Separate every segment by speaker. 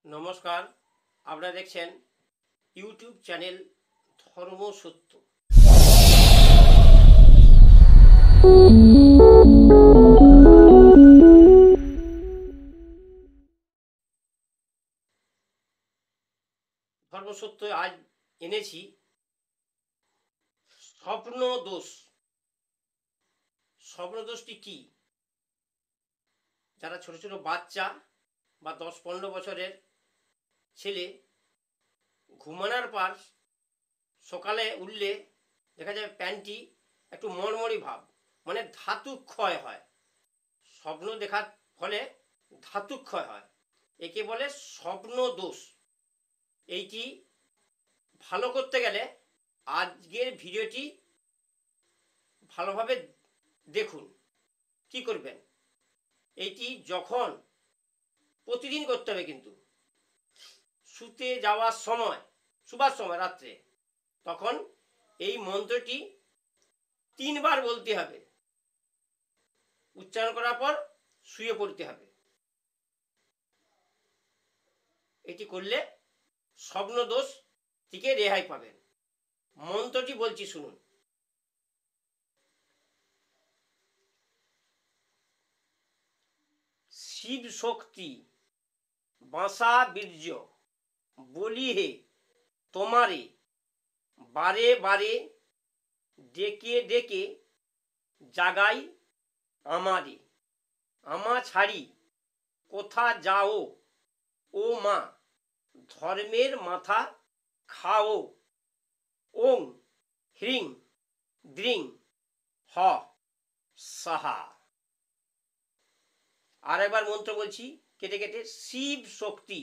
Speaker 1: নমস্কার, আপনারা দেখছেন ইউটিউব চ্যানেল ধর্ম সত্য। ধর্ম সত্য আজ এনেছি স্বপ্ন দোষ। স্বপ্ন দোষটি কি? যারা ছোট ছোট বাচ্চা বা 10-15 বছরের ছেলে ঘুমানোর পর সকালে উঠলে দেখা যায় প্যান্টটি একটু মরমরি ভাব, মানে ধাতু ক্ষয় হয়। স্বপ্ন দেখার ফলে ধাতু ক্ষয় হয়, একে বলে স্বপ্ন দোষ। এইটি ভালো করতে গেলে আজকের ভিডিওটি ভালোভাবে দেখুন। কি করবেন? এইটি যখন প্রতিদিন করতে হবে, কিন্তু শুতে যাওয়ার সময়, শুবার সময় রাত্রে, তখন এই মন্ত্রটি 3 বার বলতে হবে। উচ্চারণ করার পর শুয়ে পড়তে হবে। এটি করলে স্বপ্ন দোষ থেকে রেহাই পাবেন। মন্ত্রটি বলছি, শুনুন। শিব শক্তি বাঁশা বীর্য বলি হে তোমারে, বারে বারে ডেকে ডেকে জাগাই আমারে। আমা ছাড়ি কোথা যাও ও মা, ধর্মের মাথা খাও। ওং হ্রিং দ্রিং হ সাহা। আর একবার মন্ত্র বলছি কেটে কেটে। শিব শক্তি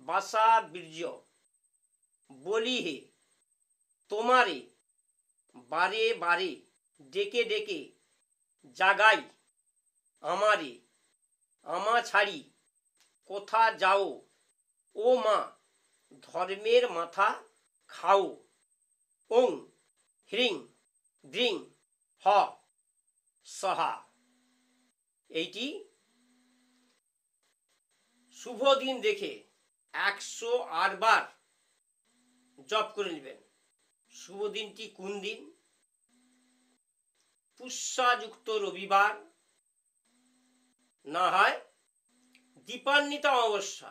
Speaker 1: বাসা বীর্য বলি হে তোমারে, বারে বারে ডেকে ডেকে জাগাই আমারে। আমা ছাড়ি কোথা যাও ও মা, ধর্মের মাথা খাও। ওং হ্রিং দ্রিং হ সাহা। এইটি শুভ দিন দেখে 108 বার জপ করে নেবেন। শুভ দিনটি কোন দিন? পুষ্যাযুক্ত রবিবার, না হয় দীপান্বিতা অমাবস্যা।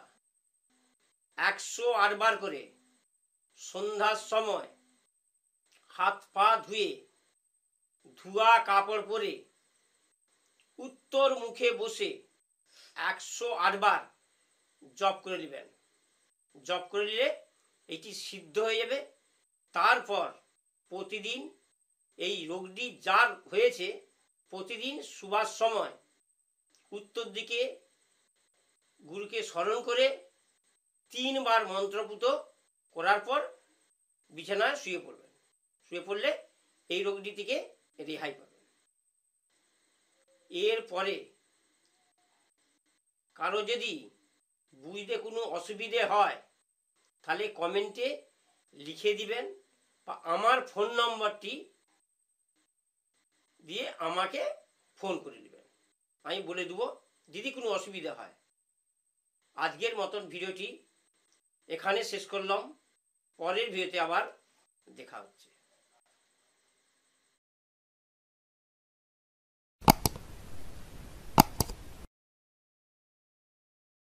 Speaker 1: 108 বার করে সন্ধ্যার সময় হাত পা ধুয়ে ধোয়া কাপড় পরে উত্তর মুখে বসে 108 বার জপ করে নেবেন। জপ করে নিলে এটি সিদ্ধ হয়ে যাবে। তারপর প্রতিদিন এই রোগটি যার হয়েছে, প্রতিদিন শুবার সময় উত্তর দিকে গুরুকে স্মরণ করে 3 বার মন্ত্রপুত করার পর বিছানায় শুয়ে পড়বেন। শুয়ে পড়লে এই রোগটি থেকে রেহাই পাবেন। এরপরে কারো যদি বুঝতে কোনো অসুবিধে হয়, তাহলে কমেন্টে লিখে দিবেন বা আমার ফোন নম্বরটি দিয়ে আমাকে ফোন করে নেবেন। আমি বলে দেবো যদি কোনো অসুবিধা হয়। আজকের মতন ভিডিওটি এখানে শেষ করলাম। পরের ভিডিওতে আবার দেখা হচ্ছে।